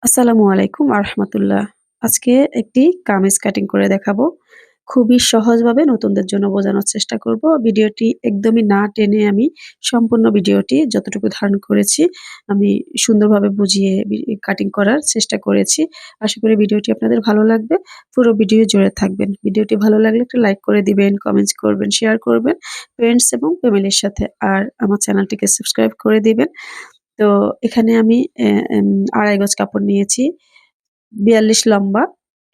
আসসালামু আলাইকুম রাহমাতুল্লাহ। আজকে একটি কামিজ কাটিং করে দেখাবো। খুবই সহজভাবে নতুনদের জন্য বোঝানোর চেষ্টা করব। ভিডিওটি একদমই না টেনে আমি সম্পূর্ণ ভিডিওটি যতটুকু ধারণ করেছি, আমি সুন্দরভাবে বুঝিয়ে কাটিং করার চেষ্টা করেছি। আশা করি ভিডিওটি আপনাদের ভালো লাগবে। পুরো ভিডিও জুড়ে থাকবেন। ভিডিওটি ভালো লাগলে একটা লাইক করে দিবেন, কমেন্টস করবেন, শেয়ার করবেন ফ্রেন্ডস এবং ফ্যামিলির সাথে। আর আমার চ্যানেলটিকে সাবস্ক্রাইব করে দিবেন। তো এখানে আমি ২.৫ গজ কাপড় নিয়েছি। ৪২ লম্বা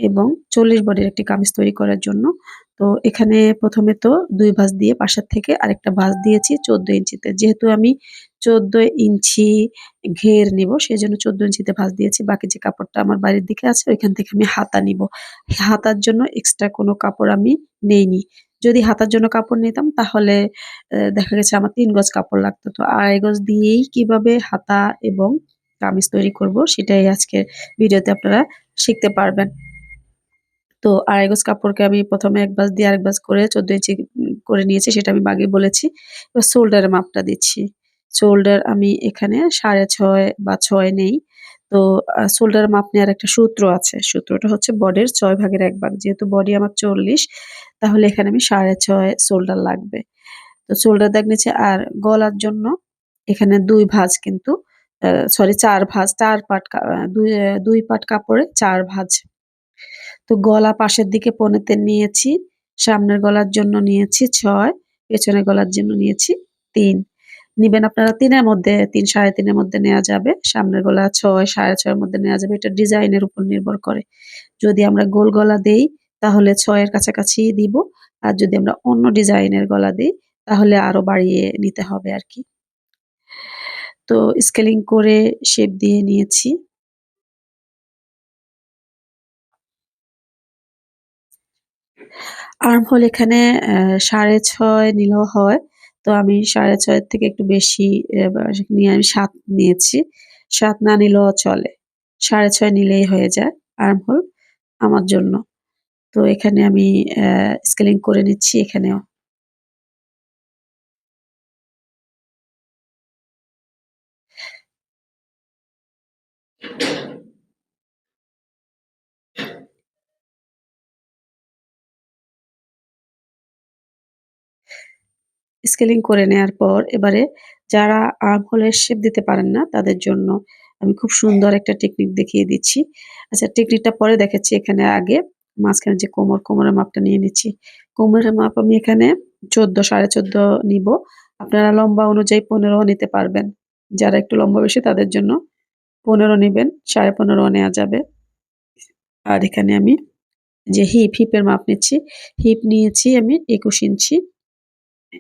এবং ৪০ বডির একটি কামিজ তৈরি করার জন্য। তো এখানে ১ম এ তো ২ ভাঁজ দিয়ে পাশের থেকে আরেকটা ভাঁজ দিয়েছি ১৪ ইঞ্চিতে। যেহেতু আমি ১৪ ইঞ্চি ঘের নিবো সেজন্য ১৪ ইঞ্চিতে ভাঁজ দিয়েছি। বাকি যে কাপড়টা আমার বাইরের দিকে আছে ওইখান থেকে আমি হাতা নিবো। হাতার জন্য এক্সট্রা কোনো কাপড় আমি নেইনি। যদি হাতার জন্য কাপড় নিতাম তাহলে দেখা গেছে আমার ৩ গজ কাপড় লাগতো। তো ২.৫ গজ দিয়েই কিভাবে হাতা এবং কামিজ তৈরি করব সেটাই আজকের ভিডিওতে আপনারা শিখতে পারবেন। তো ২.৫ গজ কাপড়কে আমি ১ম এ ১ ভাঁজ দিয়ে আরেক ভাঁজ করে ১৪ ইঞ্চি করে নিয়েছি সেটা আমি আগেই বলেছি। এবার শোল্ডারের মাপটা দিচ্ছি। শোল্ডার আমি এখানে ৬.৫ বা ৬ নেই। তো শোল্ডারের মাপ নেওয়ার একটা সূত্র আছে। সূত্রটা হচ্ছে বডির ৬ ভাগের ১ ভাগ। যেহেতু বডি আমার ৪০ তাহলে এখানে আমি ৬.৫ শোল্ডার লাগবে। তো শোল্ডার দাগ নিচে আর গলার জন্য এখানে ২ ভাঁজ কিন্তু সরি ৪ ভাঁজ ৪ পাট ২ পাট কাপড়ে ৪ ভাঁজ। তো গলা পাশের দিকে ১৫ নিয়েছি, সামনের গলার জন্য নিয়েছি ৬, পেছনের গলার জন্য নিয়েছি ৩। নিবেন আপনারা ৩ এর মধ্যে ৩, ৩.৫ এর মধ্যে নেয়া যাবে। সামনের গলা ৬, ৬.৫ এর মধ্যে নেয়া যাবে। এটা ডিজাইনের উপর নির্ভর করে। যদি আমরা গোল গলা দেই তাহলে ৬ এর কাছাকাছি দিব। আর যদি আমরা অন্য ডিজাইনের গলা দেই তাহলে আরো বাড়িয়ে নিতে হবে আরকি। তো স্কেলিং করে শেপ দিয়ে নিয়েছি। আর্মহোল এখানে ৬.৫ নিলেও হয়। তো আমি ৬.৫ এর থেকে একটু বেশি নিয়ে আমি ৭ নিয়েছি। ৭ না নিলেও চলে। ৬.৫ নিলেই হয়ে যায় আর্মহোল আমার জন্য। তো এখানে আমি স্কেলিং করে নিচ্ছি এখানেও। স্কেলিং করে নেয়ার পর এবারে যারা আর্মহোলের শেপ দিতে পারেন না তাদের জন্য আমি খুব সুন্দর একটা টেকনিক দেখিয়ে দিচ্ছি। আচ্ছা টেকনিকটা পরে দেখাচ্ছি। এখানে আগে মাঝখানে যে কোমরের মাপটা নিয়ে নিচ্ছি। কোমরের মাপ আমি এখানে ১৪ ১.৫ নিবো। আপনারা লম্বা অনুযায়ী ১৫ ও নিতে পারবেন। যারা একটু লম্বা বেশি তাদের জন্য ১৫ নিবেন, ১৫.৫ ও নেয়া যাবে। আর এখানে আমি যে হিপের মাপ নিচ্ছি। হিপ নিয়েছি আমি ২১ ইঞ্চি।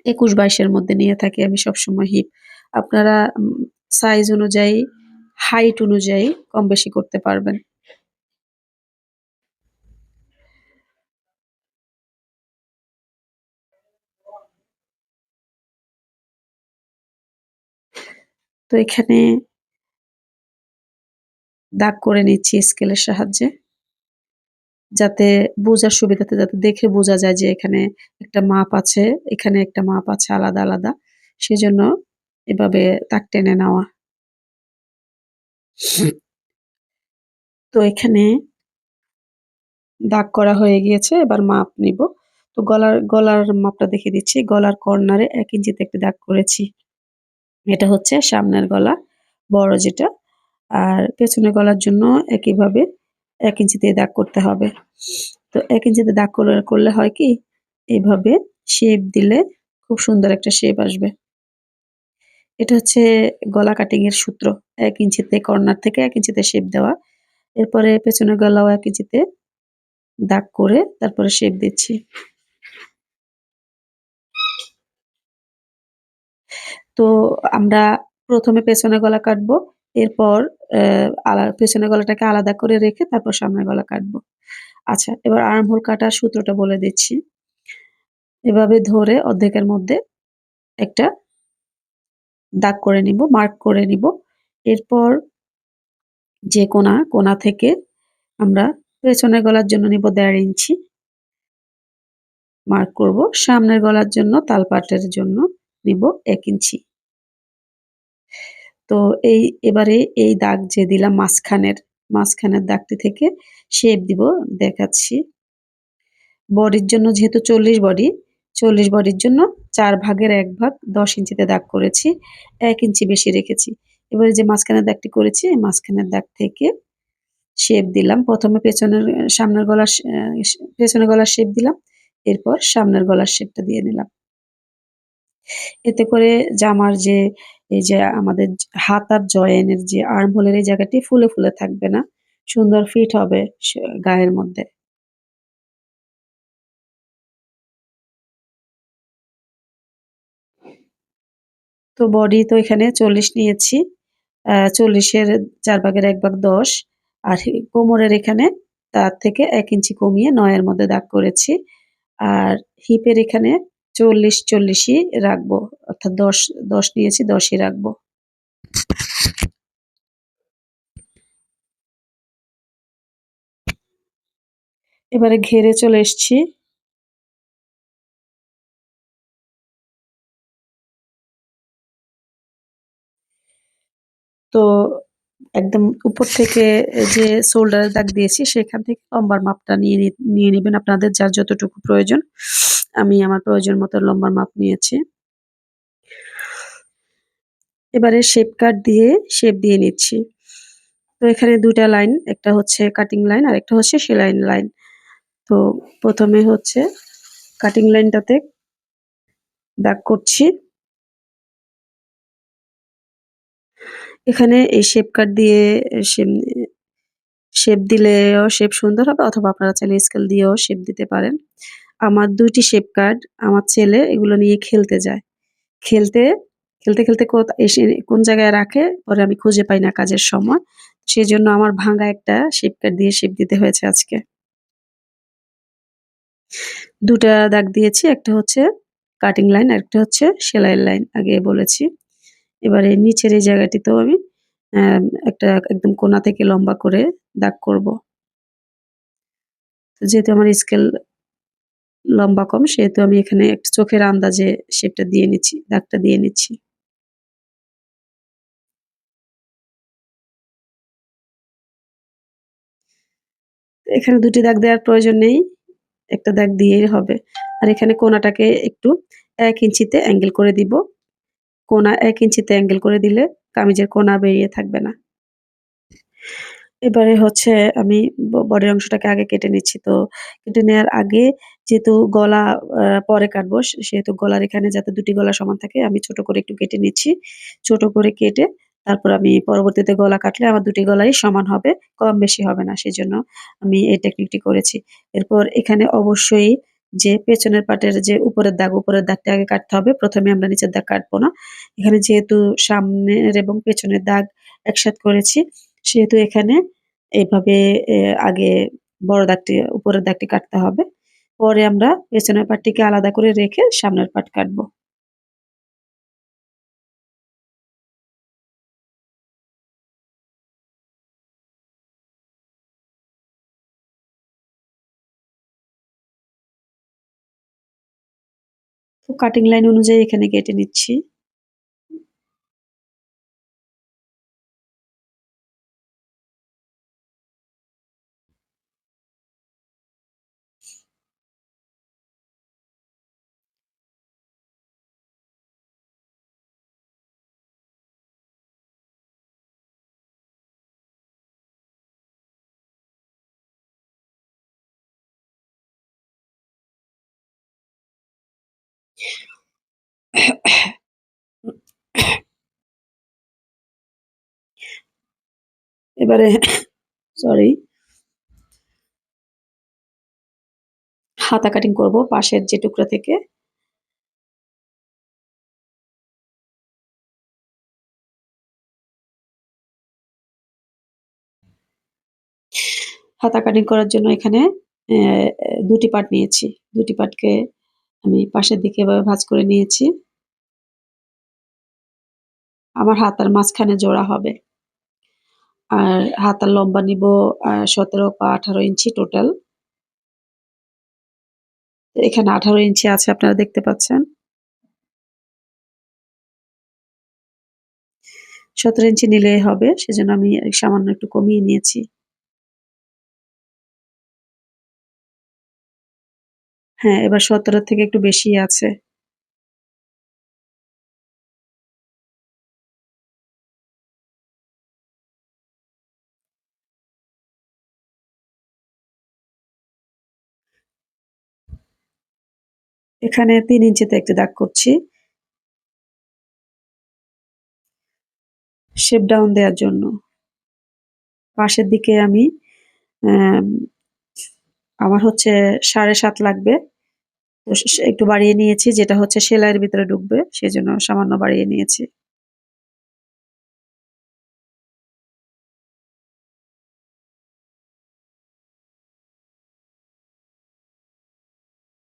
২১-২২ এর মধ্যে নিয়ে থাকি আমি সবসময় হিপ। আপনারা সাইজ অনুযায়ী, হাইট অনুযায়ী কম বেশি করতে পারবেন। তো এখানে দাগ করে নিচ্ছি স্কেলের সাহায্যে। যাতে বোঝার সুবিধাতে যাতে দেখে বোঝা যায় যে এখানে একটা মাপ আছে, এখানে একটা মাপ আছে আলাদা, আলাদা। সেজন্য এভাবে দাগ টেনে নেওয়া। তো এখানে দাগ করা হয়ে গিয়েছে। এবার মাপ নিবো। তো গলার মাপটা দেখিয়ে দিচ্ছি। গলার কর্নারে ১ ইঞ্চিতে একটি দাগ করেছি। এটা হচ্ছে সামনের গলা, বড় যেটা। আর পেছনের গলার জন্য একইভাবে ১ ইঞ্চিতে দাগ করতে হবে। তো ১ ইঞ্চিতে দাগ করলে হয় কি? এভাবে শেপ দিলে খুব সুন্দর একটা শেপ আসবে। এটা হচ্ছে গলা কাটিং এর সূত্র। ১ ইঞ্চিতে কর্নার থেকে ১ ইঞ্চিতে শেপ দেওয়া। এরপরে পেছনের গলাও ১ ইঞ্চিতে দাগ করে তারপরে শেপ দিচ্ছি। তো আমরা ১ম এ পেছনের গলা কাটবো। এরপর পেছনের গলাটাকে আলাদা করে রেখে তারপর সামনের গলা কাটবো। আচ্ছা, এবার আর্মহোল কাটার সূত্রটা বলে দিচ্ছি। এভাবে ধরে অর্ধেকের মধ্যে একটা দাগ করে নিবো, মার্ক করে নিবো। এরপর যে কোনা থেকে আমরা পেছনের গলার জন্য নিবো ১.৫ ইঞ্চি মার্ক করবো। সামনের গলার জন্য তালপাটের জন্য নিবো ১ ইঞ্চি। তো এবারে এই দাগ যে দিলাম মাঝখানের দাগটি থেকে শেপ দিব, দেখাচ্ছি। বডির জন্য যেহেতু 40 বডি, 40 বডির জন্য 4 ভাগের 1 ভাগ 10 ইঞ্চিতে দাগ করেছি, 1 ইঞ্চি বেশি রেখেছি। এবারে যে মাঝখানের দাগটি করেছি, এই মাঝখানের দাগ থেকে শেপ দিলাম। প্রথমে সামনের গলার পেছনের গলার শেপ দিলাম, এরপর সামনের গলার শেপটা দিয়ে নিলাম। এতে করে জামার যে এই যে আমাদের হাতার জয়েনের যে আর্মহোলের এই জায়গাটি ফুলে, ফুলে থাকবে না। সুন্দর ফিট হবে গায়ের মধ্যে। তো বডি তো এখানে 40 নিয়েছি। 40 এর 4 ভাগের 1 ভাগ 10 আর কোমরের এখানে তার থেকে 1 ইঞ্চি কমিয়ে 9 এর মধ্যে দাগ করেছি। আর হিপের এখানে 40 ই রাখবো। অর্থাৎ 10 নিয়েছি, 10 ই রাখবো। এবারে ঘেরে চলে এসছি। তো একদম উপর থেকে যে শোল্ডারের দাগ দিয়েছি সেখান থেকে লম্বার মাপটা নিয়ে নিবেন আপনাদের যার যতটুকু প্রয়োজন। আমি আমার প্রয়োজন মতো লম্বার মাপ নিয়েছি। এবারে শেপ কাট দিয়ে শেপ দিয়ে নিচ্ছি। তো এখানে ২ টা লাইন, একটা হচ্ছে কাটিং লাইন আর একটা হচ্ছে সেলাই লাইন। তো প্রথমে হচ্ছে কাটিং লাইনটাতে দাগ করছি। এখানে এই শেপ কাট দিয়ে শেম শেপ দিলেও শেপ সুন্দর হবে, অথবা আপনারা চাইলে স্কেল দিয়েও শেপ দিতে পারেন। আমার ২ টি শেপ কার্ড, আমার ছেলে এগুলো নিয়ে খেলতে যায়। খেলতে, খেলতে এসে কোন জায়গায় রাখে পরে আমি খুঁজে পাই না কাজের সময়। সেজন্য আমার ভাঙা একটা শেপ কার্ড দিয়ে শেপ দিতে হয়েছে আজকে। ২ টা দাগ দিয়েছি। একটা হচ্ছে কাটিং লাইন, আরেকটা হচ্ছে সেলাইয়ের লাইন আগে বলেছি। এবারে নিচের এই জায়গাটিতেও আমি একটা একদম কোণা থেকে লম্বা করে দাগ করব। যেহেতু আমার স্কেল লম্বা কম সেহেতু আমি এখানে একটু চোখের আন্দাজে শেপটা দিয়ে নিচ্ছি, দাগটা দিয়ে নিচ্ছি। এখানে ২ টি দাগ দেওয়ার প্রয়োজন নেই। একটা দাগ দিয়েই হবে। আর এখানে কোণাটাকে একটু ১ ইঞ্চিতে অ্যাঙ্গেল করে দিব। কোণা ১ ইঞ্চিতে অ্যাঙ্গেল করে দিলে কামিজের কোণা বেরিয়ে থাকবে না। এবারে হচ্ছে আমি বডির অংশটাকে আগে কেটে নিচ্ছি। তো কেটে নেয়ার আগে যেহেতু গলা পরে কাটবো সেহেতু গলার এখানে যাতে ২ টি গলা সমান থাকে আমি ছোট করে একটু কেটে নিচ্ছি। ছোট করে কেটে তারপর আমি পরবর্তীতে গলা কাটলে আমার ২ টি গলাই সমান হবে, কম বেশি হবে না। সেজন্য আমি এই টেকনিকটি করেছি। এরপর এখানে অবশ্যই যে পেছনের পার্টের যে উপরের দাগটা আগে কাটতে হবে। ১ম এ আমরা নিচের দাগ কাটবো না। এখানে যেহেতু সামনের এবং পেছনের দাগ একসাথে করেছি সেহেতু এখানে এভাবে আগে বড় দাগটি উপরের দাগটি কাটতে হবে। পরে আমরা পেছনের পার্টটিকে আলাদা করে রেখে সামনের পার্ট কাটবো। তো কাটিং লাইন অনুযায়ী এখানে কেটে নিচ্ছি। এবারে সরি, হাতা কাটিং করব পাশের যে টুকরা থেকে। হাতা কাটিং করার জন্য এখানে ২ টি পার্ট নিয়েছি। ২ টি পার্টকে আমি পাশের দিকে এভাবে ভাঁজ করে নিয়েছি। আমার হাতার মাঝখানে জোড়া হবে। আর হাতার লম্বা নিবো ১৭ বা ১৮ ইঞ্চি টোটাল। এখানে ১৮ ইঞ্চি আছে আপনারা দেখতে পাচ্ছেন। ১৭ ইঞ্চি নিলেই হবে। সেজন্য আমি সামান্য একটু কমিয়ে নিয়েছি। হ্যাঁ, এবার ১৭ থেকে একটু বেশিই আছে। এখানে ৩ ইঞ্চিতে একটি দাগ করছি শেপ ডাউন দেওয়ার জন্য। পাশের দিকে আমি অ্যাম আমার হচ্ছে ৭.৫ লাগবে। তো একটু বাড়িয়ে নিয়েছি যেটা হচ্ছে সেলাইয়ের ভিতরে ঢুকবে, সেজন্য সামান্য বাড়িয়ে নিয়েছি।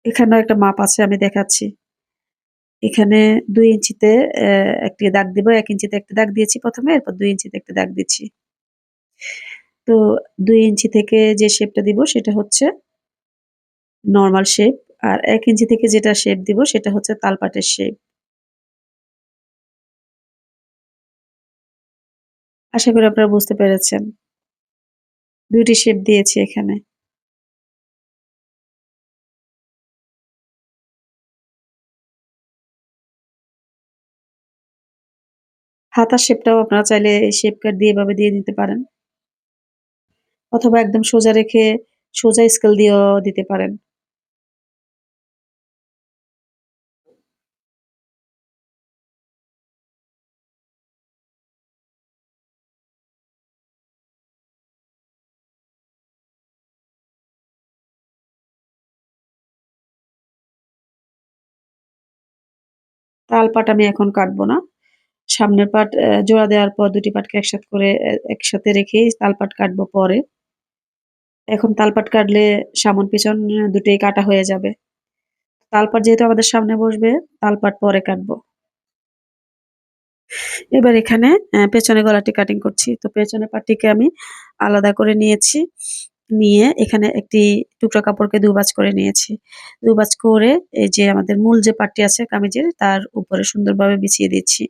এখানেও একটা মাপ আছে আমি দেখাচ্ছি। এখানে ২ ইঞ্চিতে একটি দাগ দিব। ১ ইঞ্চিতে একটি দাগ দিয়েছি ১ম এ, এরপর ২ ইঞ্চিতে একটি দাগ দিচ্ছি। তো ২ ইঞ্চি থেকে যে শেপটা দিব সেটা হচ্ছে নরমাল শেপ। আর ১ ইঞ্চি থেকে যেটা শেপ দিব সেটা হচ্ছে তালপাটের শেপ। আশা করি আপনারা বুঝতে পেরেছেন। ২ টি শেপ দিয়েছি এখানে। হাতার শেপটাও আপনারা চাইলে এই শেপ কাট দিয়ে এভাবে দিয়ে দিতে পারেন। অথবা একদম সোজা রেখে সোজা স্কেল দিয়েও দিতে পারেন। তালপাট আমি এখন কাটবো না। সামনের পাট জোড়া দেওয়ার পর ২ টি পাটকে একসাথে রেখেই তালপাট কাটবো পরে। এখন তালপাট কাটলে সামন পিছন দুটোই কাটা হয়ে যাবে। তালপাট যেহেতু আমাদের সামনে বসবে, তালপাট পরে কাটবো। এবার এখানে পেছনের গলাটি কাটিং করছি। তো পেছনের পাটটিকে আমি আলাদা করে নিয়েছি। নিয়ে এখানে একটি টুকরা কাপড়কে ২ ভাঁজ করে নিয়েছি। ২ ভাঁজ করে এই যে আমাদের মূল যে পাটটি আছে কামিজের তার উপরে সুন্দরভাবে বিছিয়ে দিচ্ছি।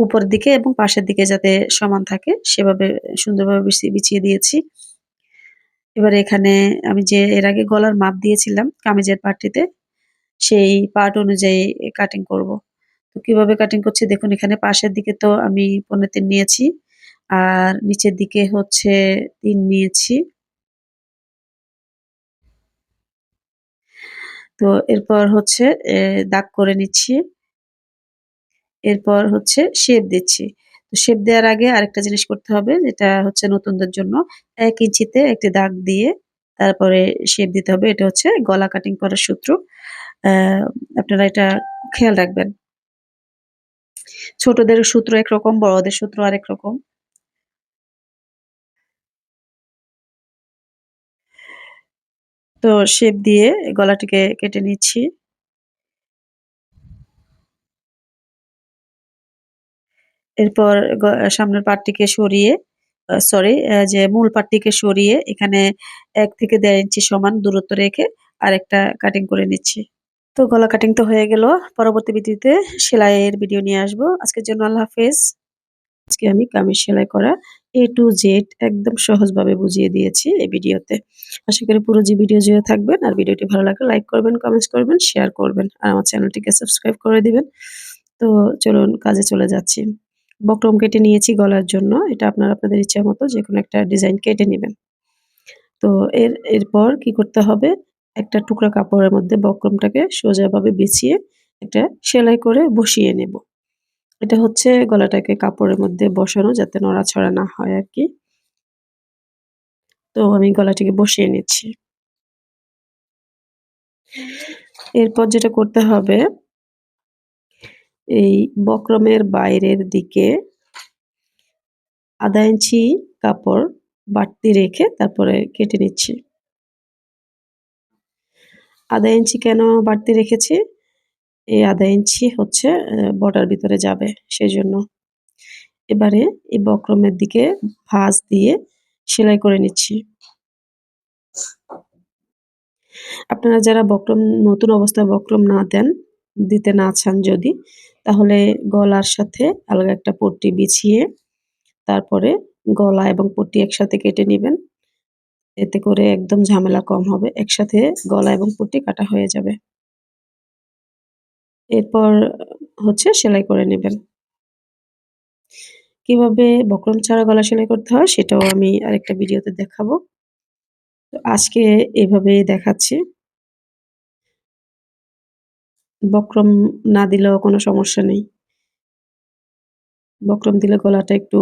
উপরের দিকে এবং পাশের দিকে যাতে সমান থাকে সেভাবে সুন্দরভাবে বিছিয়ে দিয়েছি। এবারে এখানে আমি যে এর আগে গলার মাপ দিয়েছিলাম কামিজের পাটটিতে, সেই পার্ট অনুযায়ী কাটিং করব। তো কিভাবে কাটিং করছি দেখুন এখানে পাশের দিকে তো আমি ১৫-৩ নিয়েছি। আর নিচের দিকে হচ্ছে ৩ নিয়েছি। তো এরপর হচ্ছে দাগ করে নিচ্ছি। এরপর হচ্ছে শেপ দিচ্ছি। তো শেপ দেওয়ার আগে আরেকটা জিনিস করতে হবে যেটা হচ্ছে নতুনদের জন্য ১ ইঞ্চিতে একটি দাগ দিয়ে তারপরে শেপ দিতে হবে। এটা হচ্ছে গলা কাটিং করার সূত্র। অ্যা আপনারা এটা খেয়াল রাখবেন। ছোটদের সূত্র একরকম, বড়দের সূত্র আরেক রকম। তো শেপ দিয়ে গলাটিকে কেটে নিচ্ছি। এরপর সামনের পাটটিকে সরিয়ে সরি যে মূল পাটটিকে সরিয়ে এখানে ১ থেকে ১.৫ ইঞ্চি সমান দূরত্ব রেখে আরেকটা কাটিং করে নিচ্ছি। তো গলা কাটিং তো হয়ে গেল। পরবর্তী ভিডিওতে সেলাইয়ের ভিডিও নিয়ে আসবো। আজকের জন্য আল্লাহ হাফেজ। আজকে আমি কামিজ সেলাই করা A to Z একদম সহজভাবে বুঝিয়ে দিয়েছি এই ভিডিওতে। আশা করি পুরো ভিডিও জুড়ে থাকবেন। আর ভিডিওটি ভালো লাগলে লাইক করবেন, কমেন্টস করবেন, শেয়ার করবেন। আর আমার চ্যানেলটিকে সাবস্ক্রাইব করে দিবেন। তো চলুন কাজে চলে যাচ্ছি। বক্রম কেটে নিয়েছি গলার জন্য। এটা আপনারা আপনাদের ইচ্ছা মতো যেকোনো একটা ডিজাইন কেটে নিবেন। তো এরপর কি করতে হবে? একটা টুকরা কাপড়ের মধ্যে বক্রমটাকে সোজাভাবে বিছিয়ে একটা সেলাই করে বসিয়ে নেব। এটা হচ্ছে গলাটাকে কাপড়ের মধ্যে বসানো যাতে নড়াচড়া না হয় আরকি। তো আমি গলাটিকে বসিয়ে নিচ্ছি। এরপর যেটা করতে হবে, এই বক্রমের বাইরের দিকে ১/২ ইঞ্চি কাপড় বাড়তি রেখে তারপরে কেটে নিচ্ছি। ১/২ ইঞ্চি কেন বাড়তি রেখেছি? এই ১/২ ইঞ্চি হচ্ছে বর্ডার ভিতরে যাবে সেজন্য। এবারে এই বক্রমের দিকে ভাঁজ দিয়ে সেলাই করে নিচ্ছি। আপনারা যারা বক্রম নতুন অবস্থায় বক্রম না দেন, দিতে না চান যদি, তাহলে গলার সাথে আলাদা একটা পট্টি বিছিয়ে তারপরে গলা এবং পট্টি একসাথে কেটে নিবেন। এতে করে একদম ঝামেলা কম হবে। একসাথে গলা এবং পট্টি কাটা হয়ে যাবে। এরপর হচ্ছে সেলাই করে নেবেন। কিভাবে বক্রম ছাড়া গলা সেলাই করতে হয় সেটাও আমি আরেকটা ভিডিওতে দেখাবো। তো আজকে এভাবেই দেখাচ্ছি। বক্রম না দিলেও কোনো সমস্যা নেই। বক্রম দিলে গলাটা একটু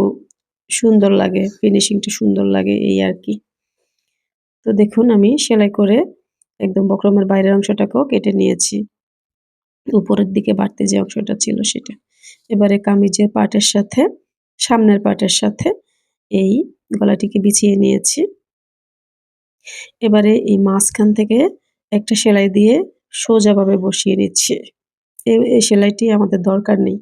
সুন্দর লাগে, ফিনিশিংটা সুন্দর লাগে এই আরকি। তো দেখুন আমি সেলাই করে একদম বক্রমের বাইরের অংশটাকেও কেটে নিয়েছি। উপরের দিকে বাড়তি যে অংশটা ছিল সেটা। এবারে কামিজের পার্টের সাথে সামনের পার্টের সাথে এই গলাটিকে বিছিয়ে নিয়েছি। এবারে এই মাঝখান থেকে একটা সেলাই দিয়ে সোজাভাবে বসিয়ে নিচ্ছি। এই সেলাইটি আমাদের দরকার নেই।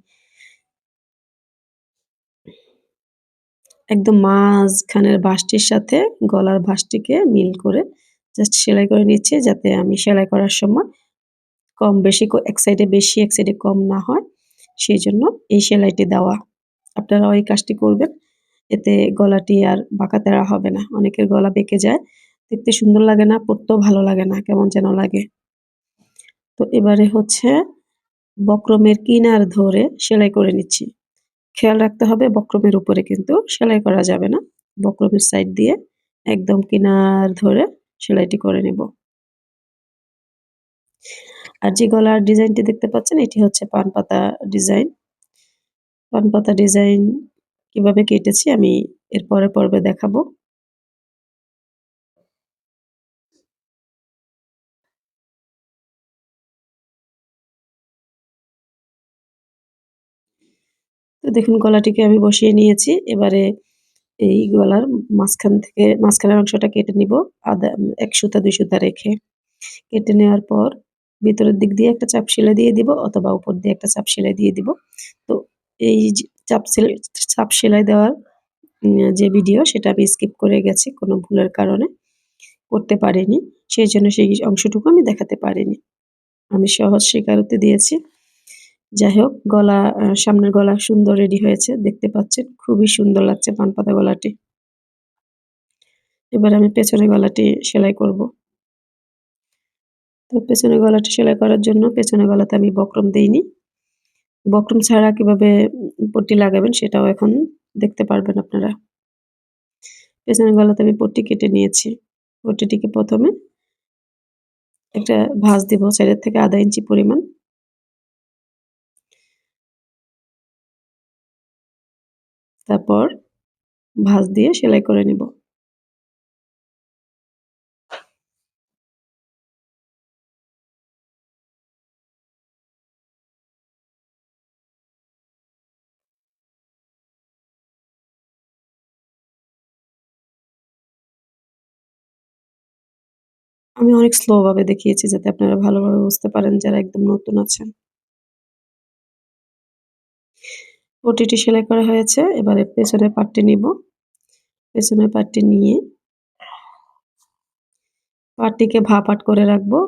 একদম মাঝখানের ভাঁজটির সাথে গলার ভাঁজটিকে মিল করে জাস্ট সেলাই করে নিচ্ছি যাতে আমি সেলাই করার সময় কম বেশি এক সাইডে বেশি এক সাইডে কম না হয়। সেইজন্য এই সেলাইটি দেওয়া। আপনারাও এই কাজটি করবেন। এতে গলাটি আর বাঁকা-তেড়া হবে না। অনেকের গলা বেঁকে যায়। দেখতে সুন্দর লাগে না, পড়তেও ভালো লাগে না, কেমন যেন লাগে। তো এবারে হচ্ছে বক্রমের কিনার ধরে সেলাই করে নিচ্ছি। খেয়াল রাখতে হবে বক্রমের উপরে কিন্তু সেলাই করা যাবে না। বক্রমের সাইড দিয়ে একদম কিনার ধরে সেলাইটি করে নেব। আর যে গলার ডিজাইনটি দেখতে পাচ্ছেন এটি হচ্ছে পান পাতা ডিজাইন। পান পাতা ডিজাইন কিভাবে কেটেছি আমি এর পরের পর্বে দেখাবো। তো দেখুন গলাটিকে আমি বসিয়ে নিয়েছি। এবারে এই গলার মাঝখান থেকে মাঝখানের অংশটা কেটে নিব ১ সুতা ২ সুতা রেখে। কেটে নেওয়ার পর ভিতরের দিক দিয়ে একটা চাপ সেলাই দিয়ে দিব অথবা উপর দিয়ে একটা চাপ সেলাই দিয়ে দিব। তো এই যে চাপ সেলাই দেওয়ার যে ভিডিও সেটা আমি স্কিপ করে গেছি কোনো ভুলের কারণে করতে পারিনি। সেইজন্য সেই অংশটুকু আমি দেখাতে পারিনি। আমি সহজ স্বীকারোক্তি দিয়েছি। যাই হোক গলা সামনের গলা সুন্দর রেডি হয়েছে। দেখতে পাচ্ছেন খুবই সুন্দর লাগছে পান পাতা গলাটি। এবার আমি পেছনের গলাটি সেলাই করব। তো পেছনের গলাটি সেলাই করার জন্য পেছনের গলাতে আমি বক্রম দেইনি। বক্রম ছাড়া কিভাবে পট্টি লাগাবেন সেটাও এখন দেখতে পারবেন আপনারা। পেছনের গলাতে আমি পট্টি কেটে নিয়েছি। পট্টিটিকে ১ম এ একটা ভাঁজ দিব সাইডের থেকে ১/২ ইঞ্চি পরিমাণ। তারপর ভাঁজ দিয়ে সেলাই করে নিব। আমি অনেক স্লো ভাবে দেখিয়েছি যাতে আপনারা ভালোভাবে বুঝতে পারেন যারা একদম নতুন আছেন। পট্টিটি সেলাই করা হয়েছে। এবারে পেছনের পার্টটি নিব। পেছনের পার্টটি নিয়ে পার্টটিকে ভা পাট করে রাখবো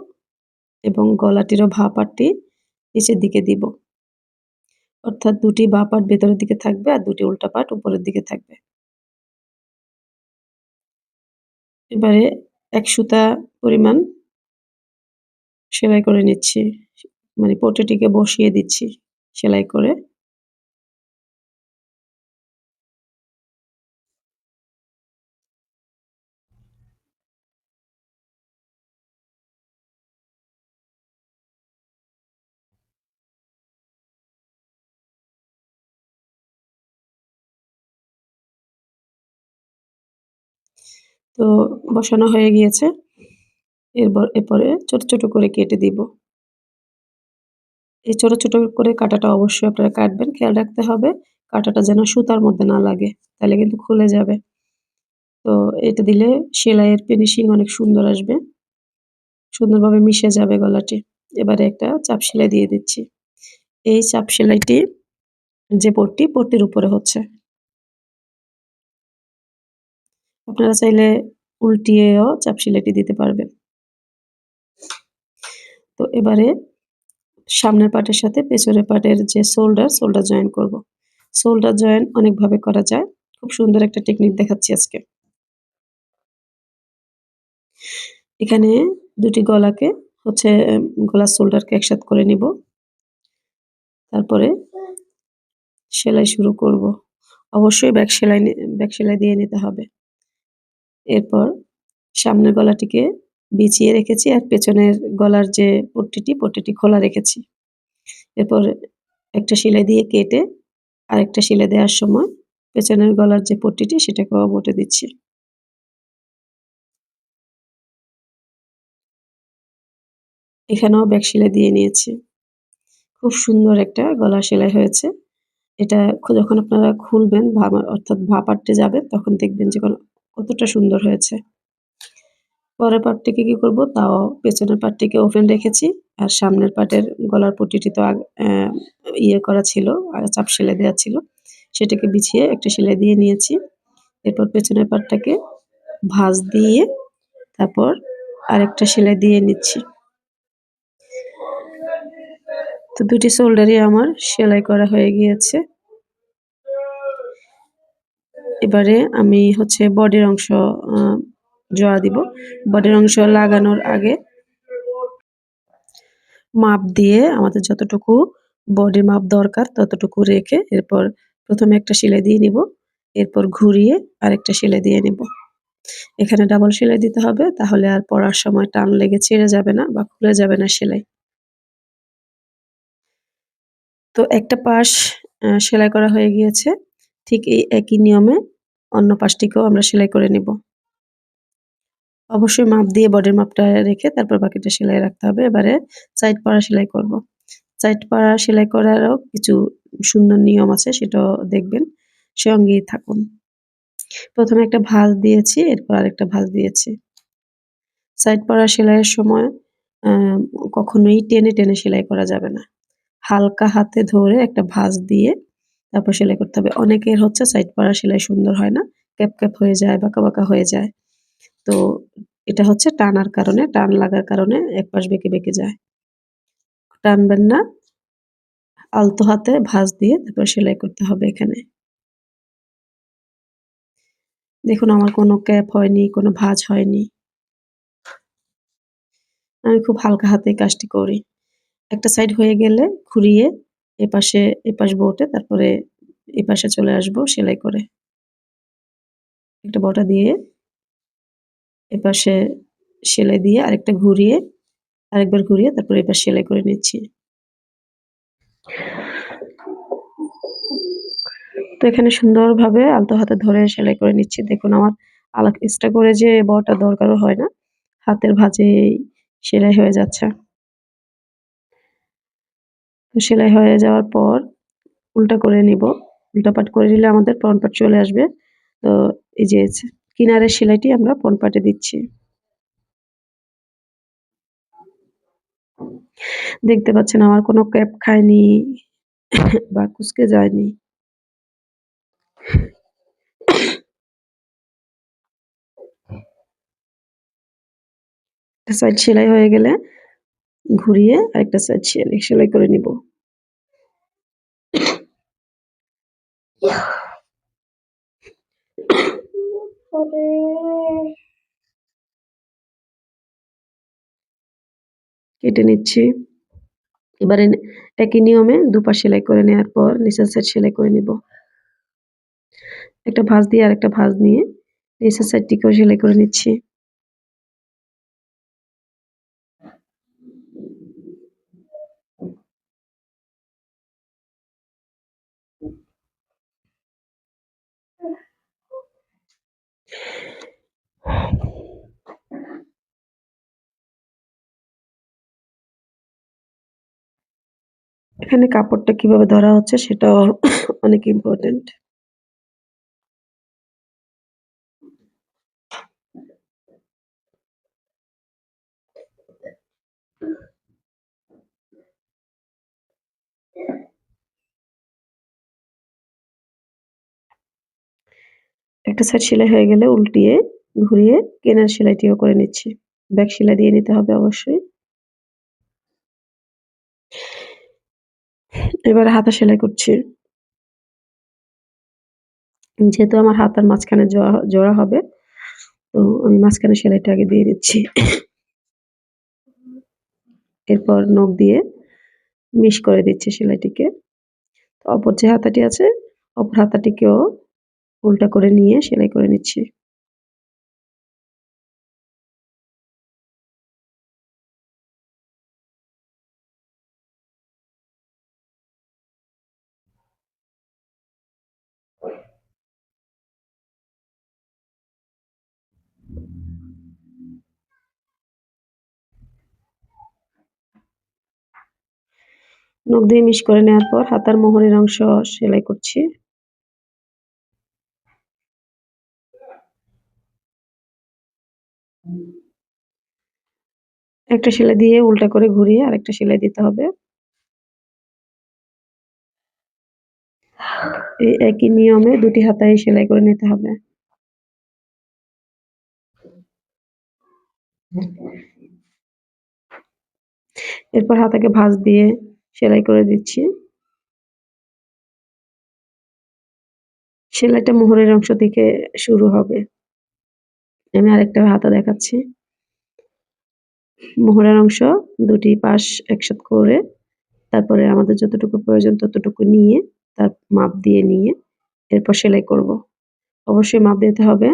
এবং গলাটিরও ভা পাটটি নিচের দিকে দিব। অর্থাৎ ২ টি বাঁ পাট ভেতরের দিকে থাকবে আর ২ টি উল্টা পাট উপরের দিকে থাকবে। এবারে ১ সুতা পরিমাণ সেলাই করে নিচ্ছি। মানে পট্টিটিকে বসিয়ে দিচ্ছি সেলাই করে। তো বসানো হয়ে গিয়েছে। এরপরে ছোট, ছোট করে কেটে দিব। এই ছোট, ছোট করে কাটাটা অবশ্যই আপনারা কাটবেন। খেয়াল রাখতে হবে কাটাটা যেন সুতার মধ্যে না লাগে। তাহলে কিন্তু খুলে যাবে। তো এটা দিলে সেলাইয়ের ফিনিশিং অনেক সুন্দর আসবে। সুন্দরভাবে মিশে যাবে গলাটি। এবারে একটা চাপ সেলাই দিয়ে দিচ্ছি। এই চাপ সেলাইটি যে পট্টির উপরে হচ্ছে। আপনারা চাইলে উল্টিয়েও চাপ সেলাইটি দিতে পারবেন। তো এবারে সামনের পার্টের সাথে পেছনের পার্টের যে শোল্ডার জয়েন করব। শোল্ডার জয়েন অনেকভাবে করা যায়। খুব সুন্দর একটা টেকনিক দেখাচ্ছি আজকে। এখানে দুটি গলাকে হচ্ছে গলার শোল্ডারকে একসাথে করে নিব। তারপরে সেলাই শুরু করব। অবশ্যই ব্যাক সেলাই দিয়ে নিতে হবে। এরপর সামনের গলাটিকে বিছিয়ে রেখেছি আর পেছনের গলার যে পট্টিটি খোলা রেখেছি। এরপর একটা সেলাই দিয়ে কেটে আরেকটা সেলাই দেওয়ার সময় পেছনের গলার যে পট্টিটি সেটাকেও বটে দিচ্ছি। এখানেও ব্যাক সেলাই দিয়ে নিয়েছি। খুব সুন্দর একটা গলা সেলাই হয়েছে। এটা যখন আপনারা খুলবেন অর্থাৎ পার্টে যাবেন তখন দেখবেন যে কতটা সুন্দর হয়েছে। পরের পার্টটিকে কি করব, তাও পেছনের পার্টটিকে ওপেন রেখেছি আর সামনের পার্টের গলার পট্টিটি তো ইয়ে করা ছিল, চাপ সেলাই দেওয়া ছিল, সেটাকে বিছিয়ে একটা সেলাই দিয়ে নিয়েছি। এরপর পেছনের পার্টটাকে ভাঁজ দিয়ে তারপর আরেকটা সেলাই দিয়ে নিচ্ছি। তো দুটি শোল্ডারই আমার সেলাই করা হয়ে গিয়েছে। এবারে আমি হচ্ছে বডির অংশ জোড়া দিব। বডির অংশ লাগানোর আগে মাপ দিয়ে আমাদের যতটুকু বডি মাপ দরকার ততটুকু রেখে এরপর প্রথমে একটা সেলাই দিয়ে নিব, এরপর ঘুরিয়ে আরেকটা সেলাই দিয়ে নিব। এখানে ডাবল সেলাই দিতে হবে, তাহলে আর পরার সময় টান লেগে ছিঁড়ে যাবে না বা খুলে যাবে না সেলাই। তো একটা পাশ সেলাই করা হয়ে গিয়েছে। ঠিক এই একই নিয়মে অন্য পাশটিকেও আমরা সেলাই করে নিব। অবশ্যই মাপ দিয়ে বডির মাপটা রেখে তারপর বাকিটা সেলাই রাখতে হবে। এবারে সাইড পাড়া সেলাই করব। সাইড পাড়া সেলাই করারও কিছু সুন্দর নিয়ম আছে, সেটাও দেখবেন, সঙ্গেই থাকুন। প্রথমে একটা ভাঁজ দিয়েছি, এরপর আরেকটা ভাঁজ দিয়েছি। সাইড পাড়া সেলাইয়ের সময় কখনোই টেনে সেলাই করা যাবে না। হালকা হাতে ধরে একটা ভাঁজ দিয়ে তারপর সেলাই করতে হবে। অনেকের হচ্ছে সাইড পাড়া সেলাই সুন্দর হয় না, ক্যাপ হয়ে যায়, বাঁকা হয়ে যায়। তো এটা হচ্ছে টানার কারণে, টান লাগার কারণে একপাশ বেঁকে যায়। টানবেন না, আলতো হাতে ভাঁজ দিয়ে তারপর সেলাই করতে হবে এখানে। দেখুন আমার কোনো ক্যাপ হয়নি, কোনো ভাঁজ হয়নি। আমি খুব হালকা হাতে কাজটি করি। একটা সাইড হয়ে গেলে ঘুরিয়ে এপাশ বটে তারপরে এপাশে চলে আসবো সেলাই করে। একটা বটা দিয়ে এপাশে সেলাই দিয়ে আরেকবার ঘুরিয়ে তারপরে এপাশ সেলাই করে নিচ্ছি। তো এখানে সুন্দরভাবে আলতো হাতে ধরে সেলাই করে নিচ্ছি। দেখুন আমার এক্সট্রা করে যে বটা দরকারও হয় না, হাতের ভাঁজেই সেলাই হয়ে যাচ্ছে। তো সেলাই হয়ে যাওয়ার পর উল্টা করে নিব। উল্টা পাট করে নিলে আমাদের ফ্রন্ট পার্ট চলে আসবে। তো এই যে কিনারের সেলাইটি আমরা ফ্রন্ট পার্টে দিচ্ছি। দেখতে পাচ্ছেন আমার কোনো ক্যাপ খায়নি বা কুঁচকে যায়নি। একটা সাইড সেলাই হয়ে গেলে ঘুরিয়ে আরেকটা সাইড সেলাই করে নিব। কেটে নিচ্ছি। এবারে একই নিয়মে দুপাশ সেলাই করে নেওয়ার পর নিচের সাইড সেলাই করে নিব। একটা ভাঁজ দিয়ে আরেকটা ভাঁজ নিয়ে নিচের সাইডটিকেও সেলাই করে নিচ্ছি। এখানে কাপড়টা কিভাবে ধরা হচ্ছে সেটাও অনেক ইম্পোর্টেন্ট। একটা সাইড সেলাই হয়ে গেলে উল্টিয়ে ঘুরিয়ে কেনার সেলাইটিও করে নিচ্ছি। ব্যাক সেলাই দিয়ে নিতে হবে অবশ্যই। এবারে হাতা সেলাই করছি। যেহেতু আমার হাতার মাঝখানে জোড়া হবে, তো আমি মাঝখানে সেলাইটা আগে দিয়ে দিচ্ছি। এরপর নখ দিয়ে মিশ করে দিচ্ছি সেলাইটিকে। অপর যে হাতাটি আছে, অপর হাতাটিকেও উল্টা করে নিয়ে সেলাই করে নিচ্ছি। নখ দিয়ে মিশ করে নেওয়ার পর হাতার মোহরের অংশ সেলাই করছি। একটা সেলাই দিয়ে উল্টা করে ঘুরিয়ে আরেকটা সেলাই দিতে হবে। এই একই নিয়মে দুটি হাতায় সেলাই করে নিতে হবে। এরপর হাতাকে ভাঁজ দিয়ে সেলাই করে দিচ্ছি। সেলাইটা মোহরের অংশ থেকে শুরু হবে। আমি আরেকটা হাতা দেখাচ্ছি। মোহরের অংশ দুটি পাশ একসাথে করে তারপরে আমাদের যতটুকু প্রয়োজন ততটুকু নিয়ে তার মাপ দিয়ে নিয়ে এরপর সেলাই করব। অবশ্যই মাপ দিতে হবে,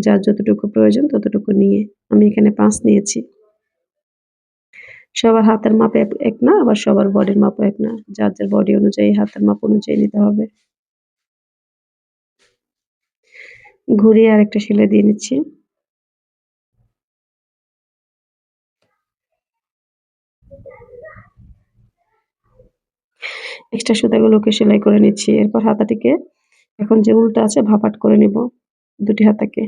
যার যতটুকু প্রয়োজন ততটুকু নিয়ে। আমি এখানে 5 নিয়েছি। সবার হাতের মাপ এক না, আবার সবার বডির মাপও এক না। যার যার বডি অনুযায়ী হাতের মাপ অনুযায়ী নিতে হবে। ঘুরিয়ে আরেকটা সেলাই দিয়ে নিচ্ছি। এক্সট্রা সুতাগুলোকে সেলাই করে নিচ্ছি। এরপর হাতাটিকে এখন যে উল্টা আছে ভাপাট করে নিব দুটি হাতাকে।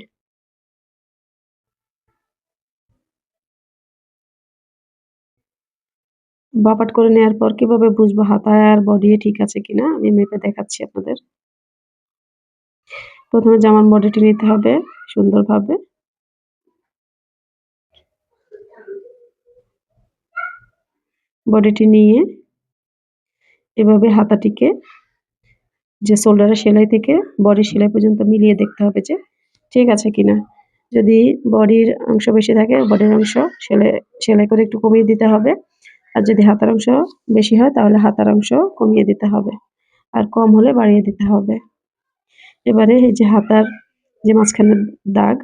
বাপাট করে নেওয়ার পর কিভাবে বুঝবো হাতা আর বডি ঠিক আছে কিনা আমি মেপে দেখাচ্ছি আপনাদের। প্রথমে জামার বডিটি নিতে হবে সুন্দরভাবে। বডিটি নিয়ে এভাবে হাতাটিকে যে শোল্ডারের সেলাই থেকে বডির সেলাই পর্যন্ত মিলিয়ে দেখতে হবে যে ঠিক আছে কিনা। যদি বডির অংশ বেশি থাকে বডির অংশ সেলাই করে একটু কমিয়ে দিতে হবে। আর যদি হাতার অংশ বেশি হয় তাহলে হাতার অংশ কমিয়ে দিতে হবে। আর কম হলে বাড়িয়ে দিতে হবে। এবারে এই যে হাতার যে মাঝখানের দাগ,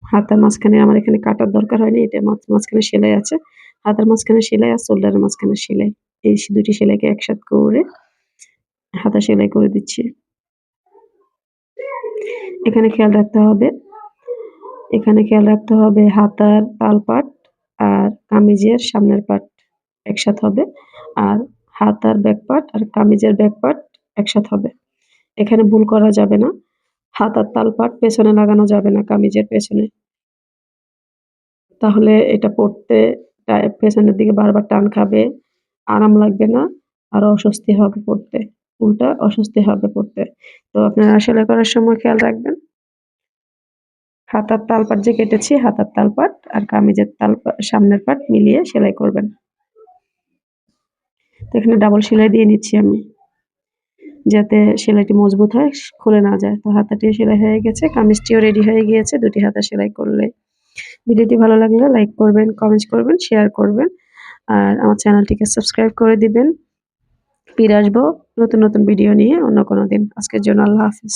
হাতার মাঝখানে আমার এখানে কাটার দরকার হয়নি। এটা মাঝখানে সেলাই আছে। হাতার মাঝখানে সেলাই আর শোল্ডারের মাঝখানে সেলাই। এই দুটি সেলাইকে একসাথে করে হাতা সেলাই করে দিচ্ছি। এখানে খেয়াল রাখতে হবে হাতার তালপাট আর কামিজের সামনের পাট একসাথে হবে। আর হাতার ব্যাক পার্ট আর কামিজের ব্যাক পার্ট একসাথে হবে। এখানে ভুল করা যাবে না। হাতার তালপাট পেছনে লাগানো যাবে না কামিজের পেছনে। তাহলে এটা পড়তে পেছনের দিকে বারবার টান খাবে, আরাম লাগবে না, আরো অস্বস্তি হবে পড়তে। উল্টা অস্বস্তি হবে পড়তে। তো আপনারা সেলাই করার সময় খেয়াল রাখবেন। হাতার তালপাট যে কেটেছি হাতার তালপাট আর কামিজের সামনের পাট মিলিয়ে সেলাই করবেন। তো এখানে ডাবল সেলাই দিয়ে নিচ্ছি আমি, যাতে সেলাইটি মজবুত হয়, খুলে না যায়। তো হাতাটিও সেলাই হয়ে গেছে, কামিজটিও রেডি হয়ে গিয়েছে ২ টি হাতা সেলাই করলে। ভিডিওটি ভালো লাগলে লাইক করবেন, কমেন্ট করবেন, শেয়ার করবেন। আর আমার চ্যানেলটিকে সাবস্ক্রাইব করে দিবেন। ফিরে আসবো নতুন ভিডিও নিয়ে অন্য কোনো দিন। আজকের জন্য আল্লাহ হাফেজ।